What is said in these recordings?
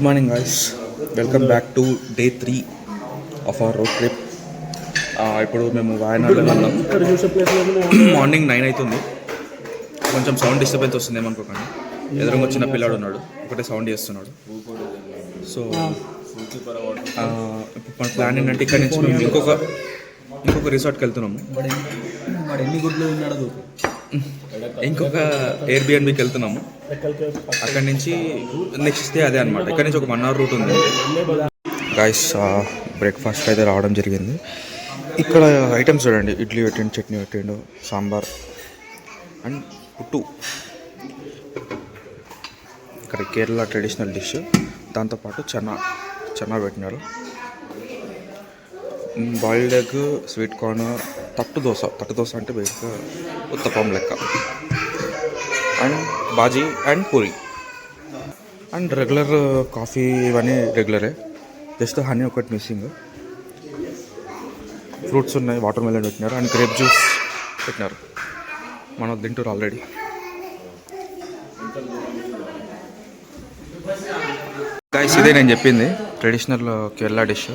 Good morning guys, welcome back to day 3 of our road trip. ఇప్పుడు మేము వాయనాడులో ఉన్నాం. Morning 9 అవుతుంది. కొంచెం సౌండ్ డిస్టర్బెన్స్ వస్తుంది ఏమనుకోకండి. ఎదురుగా వచ్చిన పిల్లాడు ఉన్నాడు, ఒకటే సౌండ్ చేస్తున్నాడు. సో ఇప్పుడు మన ప్లాన్ ఏంటంటే ఇక్కడ నుంచి మేము ఇంకొక రిసార్ట్కి వెళ్తున్నాము. ఇంకొక ఎయిర్బిఎన్బికి వెళ్తున్నాము. అక్కడి నుంచి నెక్స్ట్ డే అదే అనమాట. ఇక్కడ నుంచి ఒక 1 hour రూట్ ఉంది. గాయస్, బ్రేక్ఫాస్ట్ అయితే రావడం జరిగింది. ఇక్కడ ఐటమ్స్ చూడండి, ఇడ్లీ పెట్టిండు, చట్నీ పెట్టిండు, సాంబార్ అండ్ పుట్టు. ఇక్కడ కేరళ ట్రెడిషనల్ డిష్, దాంతోపాటు చనా పెట్టినారు, బాయిల్డ్ ఎగ్, స్వీట్ కార్న్, తట్టు దోశ అంటే బేసిక్గా ఉత్తపం లెక్క, and bajji and puri, and regular coffee. ఇవన్నీ రెగ్యులరే, జస్ట్ హనీ ఒకటి మిస్సింగ్. ఫ్రూట్స్ ఉన్నాయి, వాటర్ మెలన్ పెట్టినారు అండ్ గ్రేప్ జ్యూస్ పెట్టినారు. మనం తింటారు ఆల్రెడీ. గైస్, ఇదే నేను చెప్పింది ట్రెడిషనల్ కేరళ డిష్,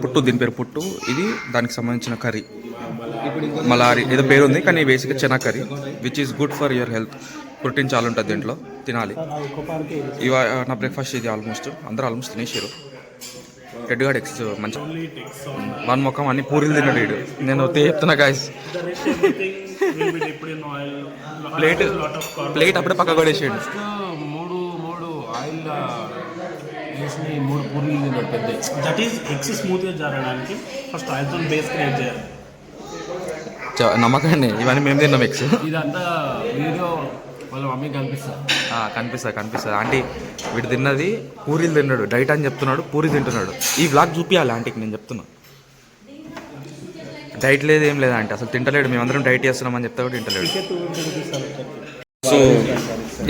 పుట్టు. దీని పేరు పుట్టు. ఇది దానికి సంబంధించిన కర్రీ, మలారి ఏదో పేరు ఉంది, కానీ బేసిక్గా chana curry, which is good for your health. Protein చాలా ఉంటుంది దీంట్లో, తినాలి. నా బ్రేక్ఫాస్ట్ ఇది. అందరూ ఆల్మోస్ట్ తినేసారు. హెడ్గాడ్ ఎక్స్ మంచి వన్ ముఖం అన్ని పూరీలు తిన్నాడు వీడు. నేను చెప్తున్నా గాయస్, ప్లేట్ అప్పుడే పక్క కొడేసాడు. మూడు పూరీలు తిన్నాడు పెద్ద. దట్ ఈస్ ఎగ్స్ స్మూత్గా జరగడానికి ఫస్ట్ ఆయిల్తో బేస్ క్రియేట్ చేయాలి. నమ్మకండి, ఇవన్నీ మేము తిన్నాం ఎగ్స్. ఇదంతా వీడియో వాళ్ళ మమ్మీ కనిపిస్తుంది. ఆంటీ వీడు తిన్నది పూరీలు తిన్నాడు, డైట్ అని చెప్తున్నాడు, పూరి తింటున్నాడు. ఈ వ్లాగ్ చూపించాలి ఆంటీకి, నేను చెప్తున్నా. డైట్ లేదు, ఏం లేదా అంటే అసలు తింటలేడు. మేమందరం డైట్ చేస్తున్నామని చెప్తా కూడా తింటలేడు. సో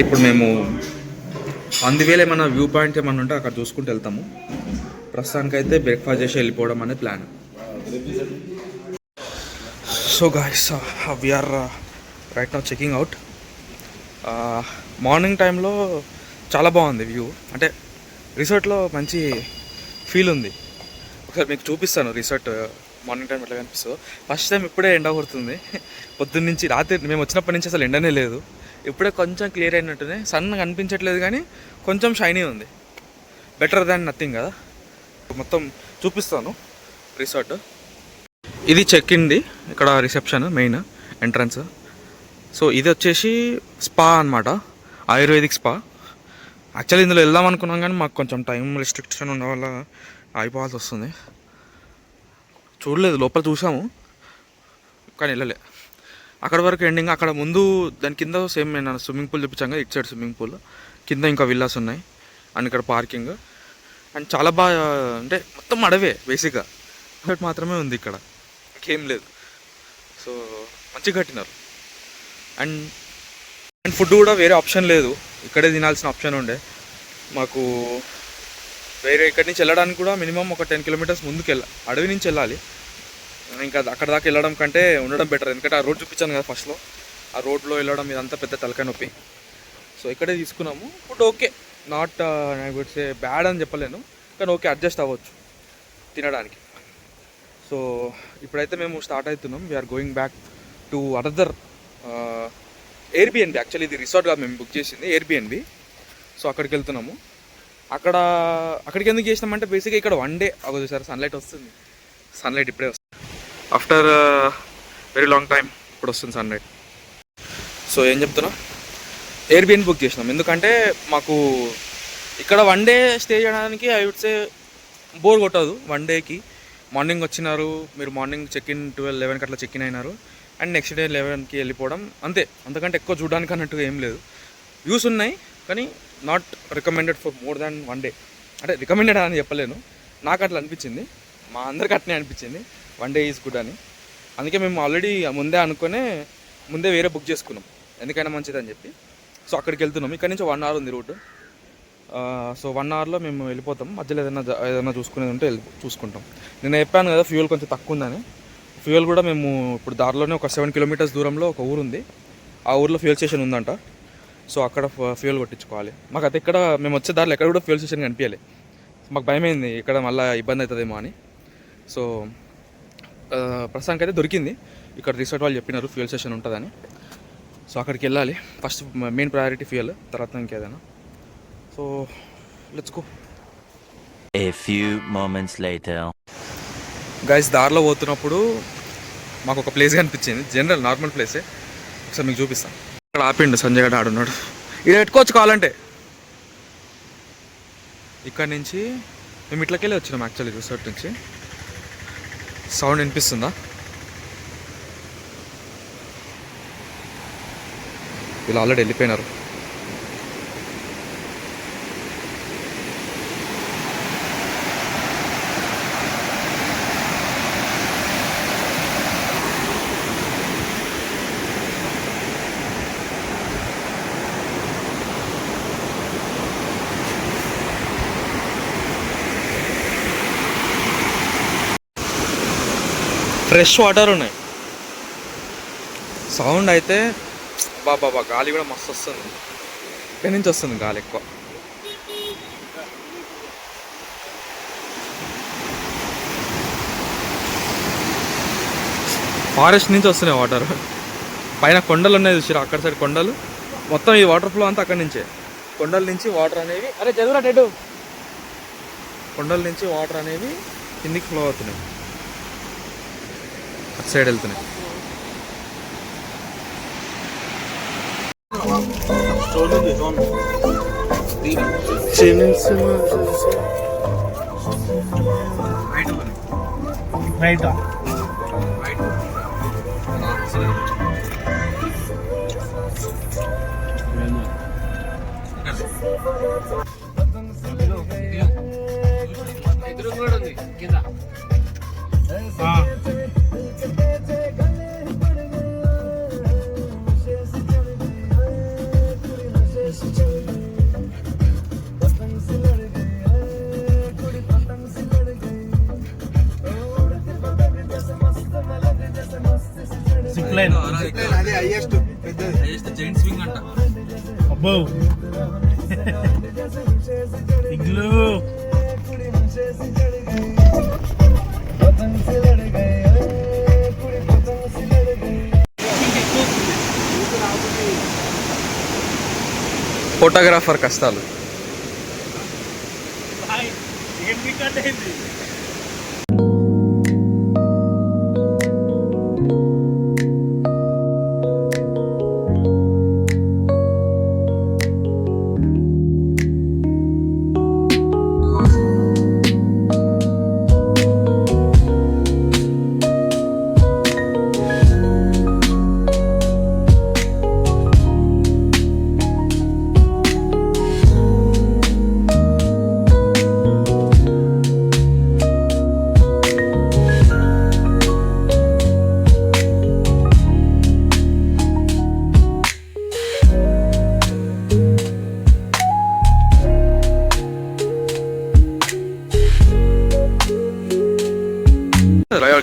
ఇప్పుడు మేము అందువేళ ఏమన్నా వ్యూ పాయింట్ ఏమన్నా ఉంటే అక్కడ చూసుకుంటూ వెళ్తాము. ప్రస్తుతానికైతే బ్రేక్ఫాస్ట్ చేసి వెళ్ళిపోవడం అనే plan. So guys, we're right now checking out. Morning టైంలో చాలా బాగుంది వ్యూ, అంటే రిసార్ట్లో మంచి ఫీల్ ఉంది. ఒకసారి మీకు చూపిస్తాను రిసార్ట్ మార్నింగ్ టైం ఎట్లా కనిపిస్తుందో. ఫస్ట్ టైం ఇప్పుడే ఎండ కొడుతుంది. పొద్దున్న నుంచి రాత్రి మేము వచ్చినప్పటి నుంచి అసలు ఎండనే లేదు. ఇప్పుడే కొంచెం క్లియర్ అయినట్టునే, సన్ కనిపించట్లేదు కానీ కొంచెం షైనీ ఉంది. బెటర్ దాన్ నథింగ్ కదా. మొత్తం చూపిస్తాను రిసార్ట్. ఇది చెక్ ఇన్ది, ఇక్కడ రిసెప్షన్, మెయిన్ ఎంట్రన్స్. సో ఇది వచ్చేసి స్పా అనమాట, ఆయుర్వేదిక్ స్పా. యాక్చువల్లీ ఇందులో వెళ్దాం అనుకున్నాం కానీ మాకు కొంచెం టైం రెస్ట్రిక్షన్ ఉన్న వల్ల అయిపోవాల్సి వస్తుంది. చూడలేదు, లోపల చూసాము కానీ వెళ్ళలే. అక్కడ వరకు ఎండింగ్. అక్కడ ముందు దాని కింద సేమ్ నేను స్విమ్మింగ్ పూల్ చూపించాను కదా, ఇటు సైడ్ స్విమ్మింగ్ పూల్, కింద ఇంకా విల్లాస్ ఉన్నాయి అండ్ ఇక్కడ పార్కింగ్. అండ్ చాలా బాగా, అంటే మొత్తం అడవే బేసిక్గా. మాత్రమే ఉంది ఇక్కడ, ఇంకేం లేదు. సో మంచిగా కట్టినారు. అండ్ ఫుడ్ కూడా వేరే ఆప్షన్ లేదు, ఇక్కడే తినాల్సిన ఆప్షన్ ఉండే మాకు. వేరే ఇక్కడి నుంచి వెళ్ళడానికి కూడా మినిమం ఒక 10 kilometers ముందుకు అడవి నుంచి వెళ్ళాలి. ఇంకా అక్కడ దాకా వెళ్ళడం కంటే ఉండడం బెటర్. ఎందుకంటే ఆ రోడ్ చూపించాను కదా ఫస్ట్లో, ఆ రోడ్లో వెళ్ళడం ఇదంతా పెద్ద తలకాయ నొప్పి. సో ఇక్కడే తీసుకున్నాము. Food okay, not say bad అని చెప్పలేను, కానీ ఓకే, అడ్జస్ట్ అవ్వచ్చు తినడానికి. సో ఇప్పుడైతే మేము స్టార్ట్ అవుతున్నాం. We're going back to another Airbnb. Actually ఇది రిసార్ట్గా మేము బుక్ చేసింది ఎయిర్బిఎన్బి. సో అక్కడికి వెళ్తున్నాము. అక్కడికి ఎందుకు చేసినామంటే బేసిక్గా ఇక్కడ 1 day అవ్వదు సార్, సన్లైట్ వస్తుంది. సన్లైట్ ఇప్పుడే వస్తుంది, ఆఫ్టర్ వెరీ లాంగ్ టైం ఇప్పుడు వస్తుంది సన్లైట్. సో ఏం చెప్తున్నా, ఎయిర్బిఎన్బి బుక్ చేసినాం. ఎందుకంటే మాకు ఇక్కడ 1 day స్టే చేయడానికి ఐ వుడ్ సే బోర్ కొట్టదు. 1 dayకి మార్నింగ్ వచ్చినారు మీరు, మార్నింగ్ చెక్-ఇన్ 12-11 అట్లా చెక్-ఇన్ అయినారు, అండ్ నెక్స్ట్ డే 11కి వెళ్ళిపోవడం అంతే. అంతకంటే ఎక్కువ చూడడానికి అన్నట్టుగా ఏం లేదు. వ్యూస్ ఉన్నాయి కానీ not recommended for more than 1 day. అంటే రికమెండెడ్ అని చెప్పలేను, నాకు అట్లా అనిపించింది, మా అందరికి అట్నే అనిపించింది 1 day ఈజ్ గుడ్ అని. అందుకే మేము ఆల్రెడీ ముందే వేరే బుక్ చేసుకున్నాం, ఎందుకైనా మంచిది అని చెప్పి. సో అక్కడికి వెళ్తున్నాం. ఇక్కడ నుంచి 1 hour ఉంది రూట్. సో 1 hourలో మేము వెళ్ళిపోతాం. మధ్యలో ఏదైనా చూసుకునేది ఉంటే చూసుకుంటాం. నేను చెప్పాను కదా ఫ్యూయల్ కొంచెం తక్కువ ఉందని. ఫ్యూయల్ కూడా మేము ఇప్పుడు దారిలోనే ఒక 7 kilometers దూరంలో ఒక ఊరు ఉంది, ఆ ఊర్లో ఫ్యూయల్ స్టేషన్ ఉందంట. సో అక్కడ ఫ్యూయల్ కొట్టించుకోవాలి. మాకు అయితే ఇక్కడ మేము వచ్చే దారిలో ఎక్కడ కూడా ఫ్యూయల్ స్టేషన్ కనిపించాలి. మాకు భయమైంది ఇక్కడ మళ్ళీ ఇబ్బంది అవుతుందేమో అని. సో ప్రస్తుతానికి అయితే దొరికింది. ఇక్కడ రిసార్ట్ వాళ్ళు చెప్పినారు ఫ్యూయల్ స్టేషన్ ఉంటుందని. సో అక్కడికి వెళ్ళాలి. ఫస్ట్ మెయిన్ ప్రయారిటీ ఫ్యూయల్, తర్వాత ఇంకేదైనా. So let's go. A few moments later. Guys దారిలో పోతున్నప్పుడు మాకు ఒక ప్లేస్ కనిపించింది. జనరల్ నార్మల్ ప్లేసే, ఒకసారి మీకు చూపిస్తాను. ఇక్కడ ఆపిండు సంజయ్ గడ్డ ఆడున్నాడు. ఇక్కడ పెట్టుకోవచ్చు కావాలంటే. ఇక్కడ నుంచి మేము ఇట్లకెళ్ళి వచ్చినాం యాక్చువల్లీ రిసార్ట్ నుంచి. సౌండ్ వినిపిస్తుందా? వీళ్ళు ఆల్రెడీ వెళ్ళిపోయినారు. ఫ్రెష్ వాటర్ ఉన్నాయి. సౌండ్ అయితే బాబా, గాలి కూడా మస్తు వస్తుంది. ఎక్కడి నుంచి వస్తుంది గాలి ఎక్కువ? ఫారెస్ట్ నుంచి వస్తున్నాయి వాటర్. పైన కొండలు ఉన్నాయి చూసారు, అక్కడ సైడ్ కొండలు. మొత్తం ఈ వాటర్ ఫ్లో అంతా అక్కడి నుంచే. కొండల నుంచి వాటర్ అనేవి కొండల నుంచి వాటర్ అనేవి కిందికి ఫ్లో అవుతున్నాయి, అటు సైడ్ వెళ్తున్నాయి. రైట్ జైంట్ స్వింగ్ అంట. అబ్బో ఇగ్లు ఫోటోగ్రాఫర్ కష్టాలు.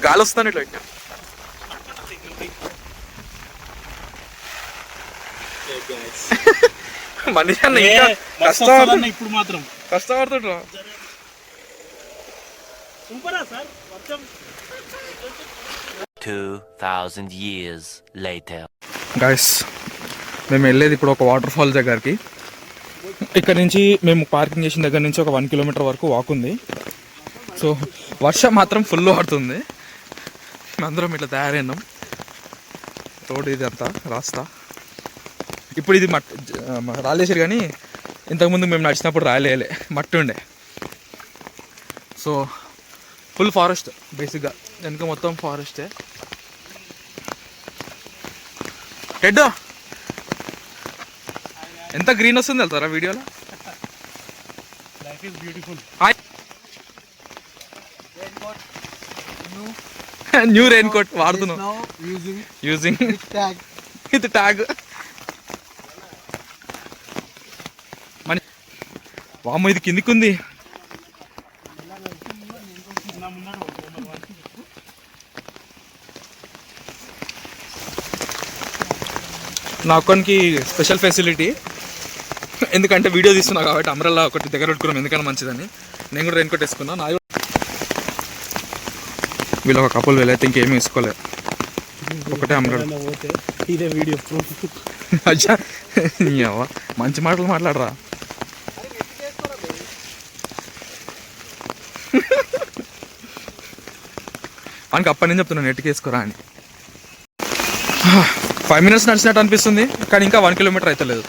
గాలి వస్తాను ఇట్లా. మనిషి అన్న ఇంకా ఇప్పుడు మాత్రం కష్టపడుతుంటా. సూపరా సార్. 2000 years later. గైస్ మేము వెళ్ళేది ఇప్పుడు ఒక వాటర్ ఫాల్ దగ్గరికి. ఇక్కడ నుంచి మేము పార్కింగ్ చేసిన దగ్గర నుంచి ఒక 1 కిలోమీటర్ వరకు వాక్ ఉంది. సో వర్షం మాత్రం ఫుల్ పడుతుంది. అందరం ఇట్లా తయారైనాం. రోడ్ ఇది అంతా రాస్తా. ఇప్పుడు ఇది రాలేసారు, కానీ ఇంతకుముందు మేము నడిచినప్పుడు రాలేలే, మట్టి ఉండే. సో ఫుల్ ఫారెస్ట్ బేసిక్గా, వెనుక మొత్తం ఫారెస్టే. హెడ్ ఎంత గ్రీన్ వస్తుంది వెళ్తారా వీడియోలో. Life is beautiful. New rain coat వాడుతున్నాం. Using with tag. వామ్మో ఇది కిందికి ఉంది. నా ఒక్కనికి స్పెషల్ ఫెసిలిటీ, ఎందుకంటే వీడియో తీస్తున్నా కాబట్టి అంబ్రెల్లా ఒకటి దగ్గర పెట్టుకున్నాం, ఎందుకన్నా మంచిదని. నేను కూడా రెయిన్ కోట్ వేసుకున్నా. నా వీళ్ళు ఒక కపుల్ వెళ్ళైతే ఇంకేమీ వేసుకోలేదు, ఒకటే అంబ్రెల్లా. ఇదే వీడియో అచ్చా మంచి మాటలు మాట్లాడరా. మనకి అప్పటి నుంచి చెప్తున్నాను నెట్కి వేసుకోరా అని. 5 minutes నడిచినట్టు అనిపిస్తుంది, కానీ ఇంకా 1 kilometer అయితే లేదు.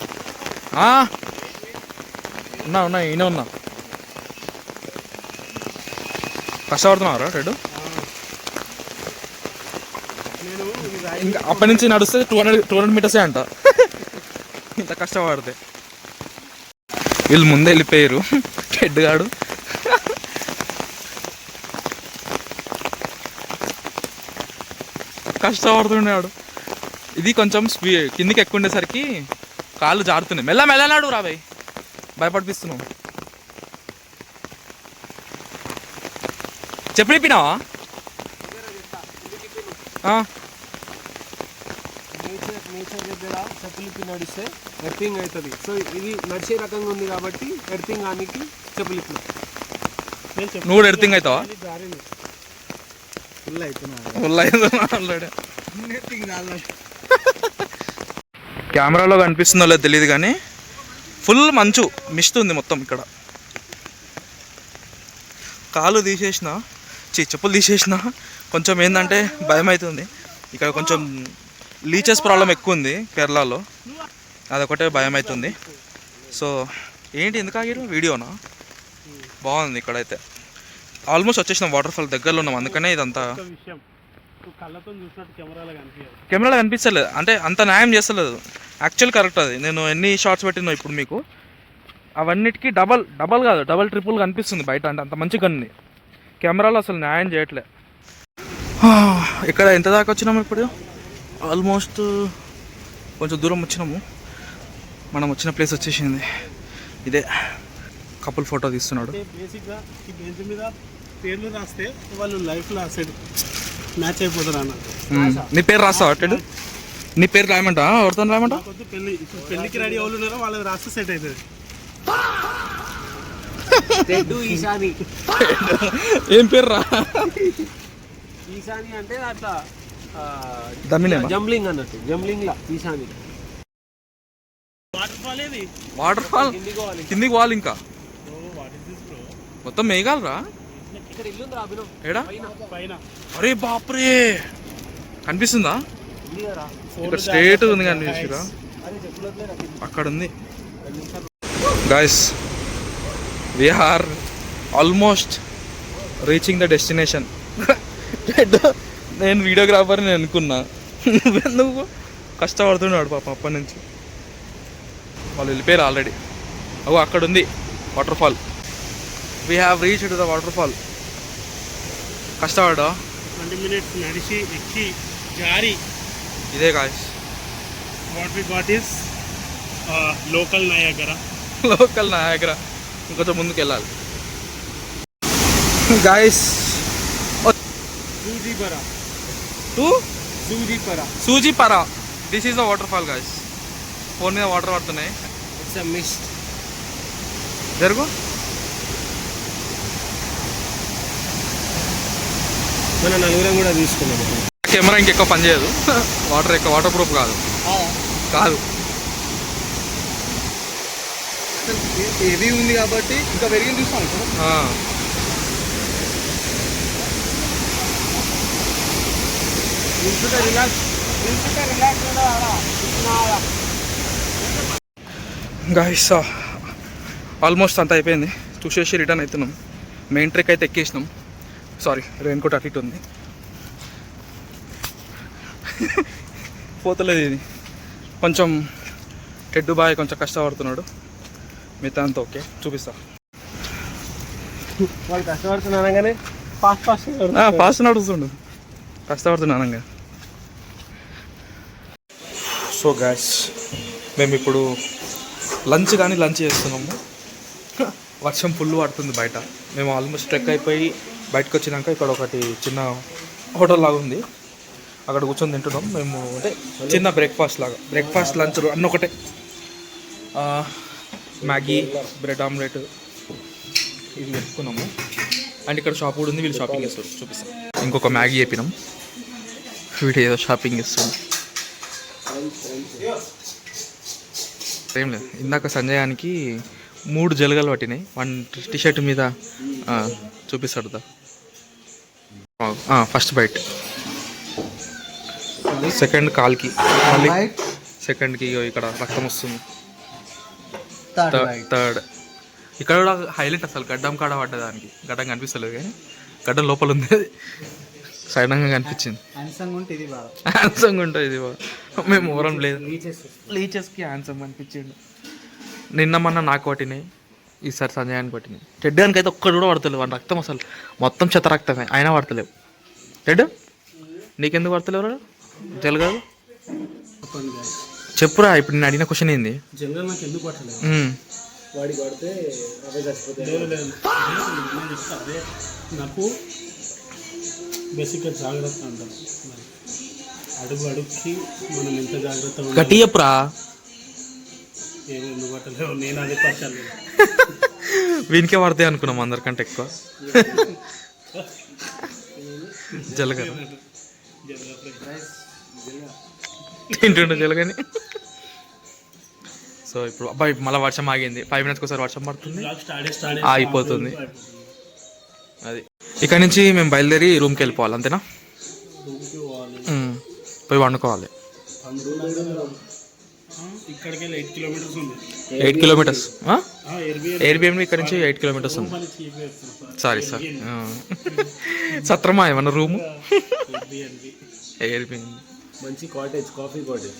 ఉన్నా ఈయన ఉన్నా. కష్టపడుతున్నారా రెడ్? ఇంకా అప్పటి నుంచి నడిస్తే 200 meters అంట. ఇంత కష్టపడితే వీళ్ళు ముందే వెళ్ళిపోయారు. రెడ్ గాడు కష్టపడుతున్నాడు. ఇది కొంచెం కిందికి ఎక్కువ ఉండేసరికి కాళ్ళు జారుతున్నాయి. మెల్లనాడు రాబాయ్, భయపడిపిస్తున్నావు. చెప్పు చెప్పినావా? నేచర్ దగ్గర చెప్పులిప్పి నడిస్తే ఎర్తింగ్ అవుతుంది. సో ఇది నడిచే రకంగా ఉంది కాబట్టి ఎర్తింగ్ ఆనికి చెప్పులిప్పి. నువ్వు కూడా ఎర్తింగ్ అవుతావా? కెమెరాలో కనిపిస్తుందో లేదో తెలియదు కానీ ఫుల్ మంచు మిస్ట్ ఉంది మొత్తం ఇక్కడ. కాలు తీసేసిన, చెప్పులు తీసేసిన, కొంచెం ఏంటంటే భయం అవుతుంది. ఇక్కడ కొంచెం లీచెస్ ప్రాబ్లం ఎక్కువ ఉంది కేరళలో, అదొకటే భయం అవుతుంది. సో ఏంటి ఎందుకు ఆగిరు? వీడియోనా? బాగుంది ఇక్కడైతే. ఆల్మోస్ట్ వచ్చేసినాం, వాటర్ ఫాల్ దగ్గరలో ఉన్నాం, అందుకనే ఇదంతా. కెమెరాలో కనిపించలేదు అంటే అంత న్యాయం చేస్తలేదు. యాక్చువల్ కరెక్ట్ అది. నేను ఎన్ని షార్ట్స్ పెట్టినా ఇప్పుడు మీకు అవన్నిటికీ డబల్ కాదు, డబల్ ట్రిపుల్ కనిపిస్తుంది బయట. అంటే అంత మంచిగా ఉంది. కెమెరాలో అసలు న్యాయం చేయట్లే. ఇక్కడ ఎంత దాకా వచ్చినాము ఇప్పుడు? ఆల్మోస్ట్ కొంచెం దూరం వచ్చినాము. మనం వచ్చిన ప్లేస్ వచ్చేసింది ఇదే. కపుల్ ఫోటో తీస్తున్నాడు. బేసిక్గా ఈ బెంచ్ మీద పేర్లు రాస్తే వాళ్ళు లైఫ్లో అసెట్ మ్యాచ్ అయిపోతారు అన్న. నీ పేరు రాస్తావా? అటు నీ పేరు రాయమంటా? ఎవరితో రాయమంటా? పెళ్ళి ఇప్పుడు పెళ్ళికి రెడీ వాళ్ళు ఉన్నారో వాళ్ళకి రాస్తే సెట్ అవుతుంది. ఏం పేరు రా? ఈశాని అంటే అట్లా జంబ్లింగ్ అన్నట్టు. జంబ్లింగ్ లా ఈశాని. వాటర్ ఫాల్ కిందికి పోవాలి ఇంకా. మొత్తం మేఘాలరా ఏడా? అరే బాప్రే, కనిపిస్తుందా? ఇక్కడ స్ట్రేట్ ఉంది కనిపిస్తుందా? అక్కడ ఉంది guys. We are almost reaching the destination. నేను వీడియోగ్రాఫర్ నేను అనుకున్నా, నువ్వు కష్టపడుతున్నాడు పాప అప్పటి నుంచి. వాళ్ళు వెళ్ళిపోయారు ఆల్రెడీ. అవు అక్కడ ఉంది waterfall. We have reached the waterfall. కష్టపడ్డా 20 minutes నడిచి ఎక్కి జారి. ఇదే guys what we got is local Niagara. ఇంకొంచెం ముందుకు వెళ్ళాలి guys. Soochipara. This is the waterfall guys. Phone మీద వాటర్ పడుతున్నాయి. It's a mist. జరుగు. మన నలుగురం కూడా తీసుకున్నాము. కెమెరా ఇంకెక్కువ పని చేయదు. వాటర్ ప్రూఫ్ కాదు. హెవీ ఉంది కాబట్టి ఇంకా పెరిగింది చూస్తాను. గాయస్ ఆల్మోస్ట్ అంత అయిపోయింది. చూసేసి రిటర్న్ అవుతున్నాం. మెయిన్ ట్రెక్ అయితే ఎక్కేసినాం. సారీ, రెయిన్ కోట్ అటు ఇటు ఉంది. పోతలేదు ఇది. కొంచెం హెడ్ బాయ్ కొంచెం కష్టపడుతున్నాడు, మిగతా అంతా ఓకే. చూపిస్తా. వాళ్ళు కష్టపడుతున్నానగానే ఫాస్ట్ నడుస్తుండు, కష్టపడుతున్నానంగా. సో గ్యాస్ మేము ఇప్పుడు లంచ్ చేస్తున్నాము. వర్షం ఫుల్ పడుతుంది బయట. మేము ఆల్మోస్ట్ ట్రెక్ అయిపోయి బయటకు వచ్చినాక ఇక్కడ ఒకటి చిన్న హోటల్ లాగా ఉంది, అక్కడ కూర్చొని తింటున్నాం మేము. అంటే చిన్న బ్రేక్ఫాస్ట్ లాగా, బ్రేక్ఫాస్ట్ లంచ్ అన్న ఒకటే. మ్యాగీ, బ్రెడ్ ఆమ్లెట్ ఇది పెట్టుకున్నాము. అండ్ ఇక్కడ షాప్ కూడా ఉంది, వీళ్ళు షాపింగ్ చేస్తారు, చూపిస్తాం. ఇంకొక మ్యాగీ చెప్పినాం, వీడు ఏదో షాపింగ్ చేస్తుంది. ఏం లేదు, ఇందాక సంజయానికి 3 జలగలు పట్టినాయి. 1 టీషర్ట్ మీద చూపిస్తాడు దా. ఫస్ట్ బైట్, సెకండ్ కాల్కి, మళ్ళీ సెకండ్కి ఇక్కడ రక్తం వస్తుంది. థర్డ్ ఇక్కడ కూడా హైలైట్ అసలు గడ్డం కాడ పడ్డదానికి. గడ్డం కనిపిస్తలేదు కానీ గడ్డం లోపల ఉంది, అది సడన్గా కనిపించింది. హ్యాండ్సంగ్ ఉంటుంది ఇది బాగా. మేము ఓవరం లేదు, లీచెస్కి హ్యాండ్సమ్ అనిపించిండు. నిన్న మొన్న నాకు పట్టినాయి, ఈసారి సంజయానికి పట్టినాయి. టెడ్డానికి అయితే ఒక్కడు కూడా పడతలేవు, వాడి రక్తం అసలు మొత్తం చెత్త రక్తమే, అయినా పడతలేవు. టెడ్ నీకెందుకు పడతలేవు జలగాలు? చెప్పురా, ఇప్పుడు నేను అడిగిన క్వశ్చన్ ఏంది? జనరల్ నాకు ఎందుకు పట్టలేదు, వాడికి పడితే అవే చచ్చిపోతాయి. అదే నాకు బేసిక్గా జాగ్రత్త అంటాం. అడుగు అడుగుకి మనం ఎంత జాగ్రత్త గట్టి చెప్పురా. ఏమి ఎందుకు పట్టలేవు, నేను అదే పట్టాలి. వీనికే పడతాయి అనుకున్నాం అందరికంటే ఎక్కువ. జలగ తింటుండే జలగని. సో ఇప్పుడు అబ్బాయి మళ్ళీ వర్షం ఆగింది, 5 minutes ఒకసారి వర్షం పడుతుంది, ఆగిపోతుంది. అది ఇక్కడ నుంచి మేము బయలుదేరి రూమ్కి వెళ్ళిపోవాలి, అంతేనా? పోయి వండుకోవాలి. ఇక్కడికి 8 kilometers ఉంది. 8 kilometers ఎయిర్బిఎన్బి ఇక్కడ నుంచి 8 kilometers ఉంది. సారీ సత్రమా ఏమన్నా రూము? ఎయిర్బిఎన్బి మంచి కాటేజ్, కాఫీ కాటేజ్.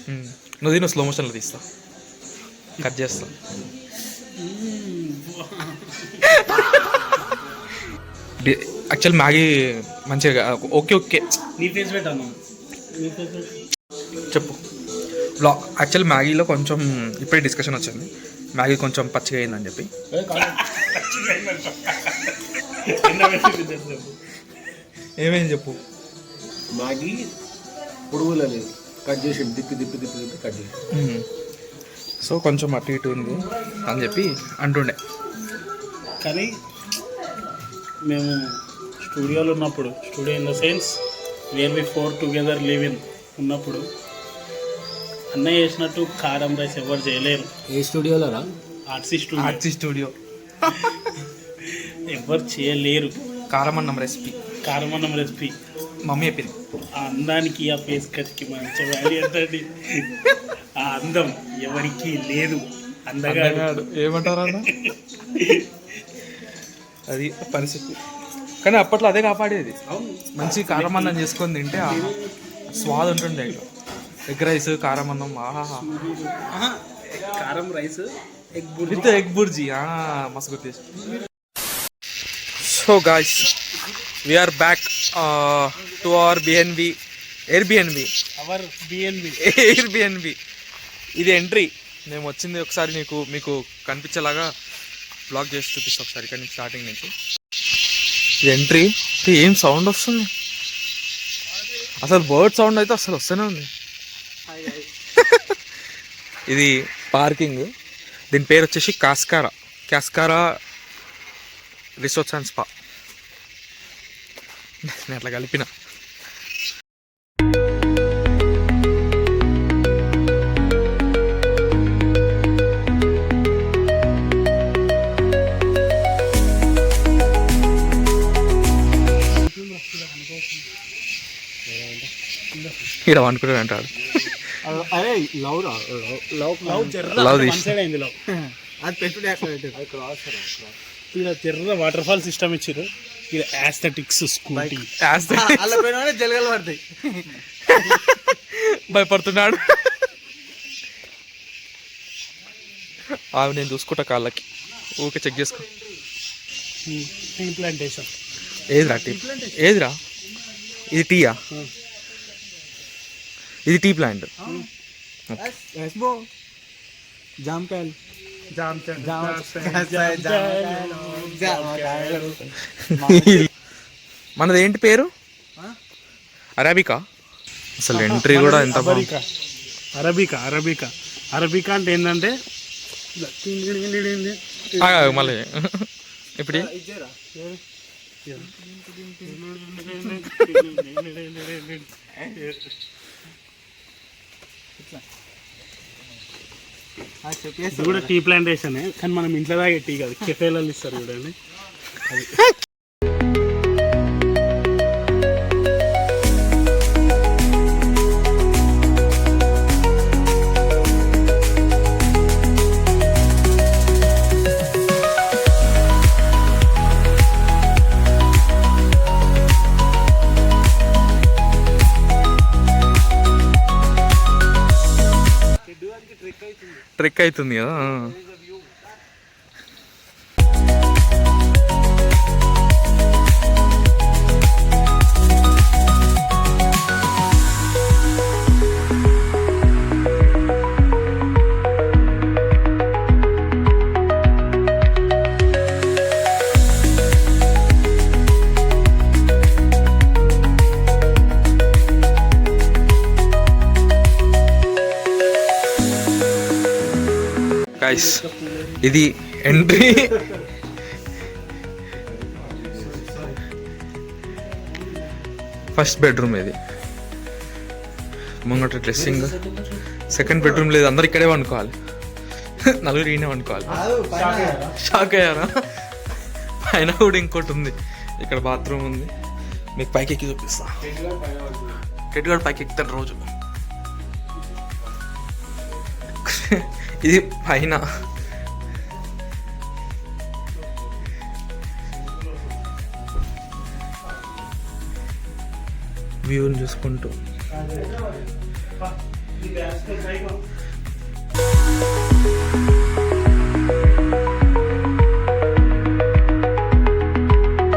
నువ్వు తిను, స్లో మోషన్లో తీస్తా, కట్ చేస్తా. యాక్చువల్ మ్యాగీ మంచిగా ఓకే ఓకే. నీ ఫేస్ పెట్టాను, చెప్పు. యాక్చువల్ మ్యాగీలో కొంచెం ఇప్పుడే డిస్కషన్ వచ్చింది, మ్యాగీ కొంచెం పచ్చిగా అయిందని చెప్పి. ఏమైంది చెప్పు. మ్యాగీ పొడుగులో లేదు, కట్ చేసి తిప్పి కట్ చేసి. సో కొంచెం అటు ఇటు ఉంది అని చెప్పి అంటుండే. కానీ మేము స్టూడియోలో ఉన్నప్పుడు, studio in the sense where we 4 together live in ఉన్నప్పుడు, అన్నయ్య చేసినట్టు కారం రైస్ ఎవరు చేయలేరు. ఏ స్టూడియోలో రా? ఆర్సీ స్టూడియో ఎవరు చేయలేరు. కారమన్నం రెసిపీ మమ్మీ చెప్పింది. ఆ అందానికి, ఆ ఫేస్ కట్కి మంచి వాల్యూ ఎంతండి. ఆ అందం ఎవరికి లేదు. అందగాడు ఏమంటారా అది పరిస్థితి. కానీ అప్పట్లో అదే కాపాడేది. మంచి కారమన్నం చేసుకొని తింటే స్వాద్ ఉంటుండే. ఎగ్ రైస్, కారమన్నం, ఆహా. కారం రైస్, ఎగ్ బుర్జీ మస్తు గుర్తు. So guys, we're back to our Airbnb. ఇది ఎంట్రీ. మేము వచ్చింది ఒకసారి మీకు కనిపించేలాగా బ్లాగ్ చేసి చూపిస్తా ఒకసారి ఇక్కడ నుంచి, స్టార్టింగ్ నుంచి. ఇది ఎంట్రీ. ఏం సౌండ్ వస్తుంది అసలు? బర్డ్ సౌండ్ అయితే అసలు వస్తూనే ఉంది. ఇది పార్కింగ్. దీని పేరు వచ్చేసి కాస్కారా రిసార్ట్స్ అండ్ స్పా. నేను అట్లా కలిపిన. ఇక్కడ అనుకుంటాడు అంటాడు. తెర్ర వాటర్ ఫాల్ సిస్టమ్ ఇచ్చారు. ఇది యాస్థెటిక్స్ స్కూటీ. జలగలు పడతాయి. భయపడుతున్నాడు. నేను చూసుకుంటా కాళ్ళకి, ఊరికే చెక్ చేసుకో. Tea plantation. ఏదిరా ఇది? టీయా? ఇది టీ ప్లాంట్. జామకాయలు. మనది ఏంటి పేరు? అరాబికా. అసలు ఎంట్రీ కూడా ఎంత అరబికా అంటే ఏంటంటే మళ్ళీ ఇప్పుడు ఇచ్చారా ఇది కూడా టీ ప్లాంటేషన్ కానీ మనం ఇంట్లో తాగే టీ కాదు, కెఫేలలో ఇస్తారు చూడండి. ట్రెక్ అవుతుంది కదా. గైస్ ఇది ఎంట్రీ. ఫస్ట్ బెడ్రూమ్ ఇది. ముంగట డ్రెస్సింగ్. సెకండ్ బెడ్రూమ్ లేదు, అందరు ఇక్కడే వండుకోవాలి. నలుగురు ఈయనే వండుకోవాలి. షాక్ అయ్యారా? పైన కూడా ఇంకోటి ఉంది. ఇక్కడ బాత్రూమ్ ఉంది. మీకు పైకి ఎక్కి చూపిస్తా. టెడ్గాడు పైకి ఎక్కుతాడు రోజు. ఇది పైన. వ్యూని చూసుకుంటూ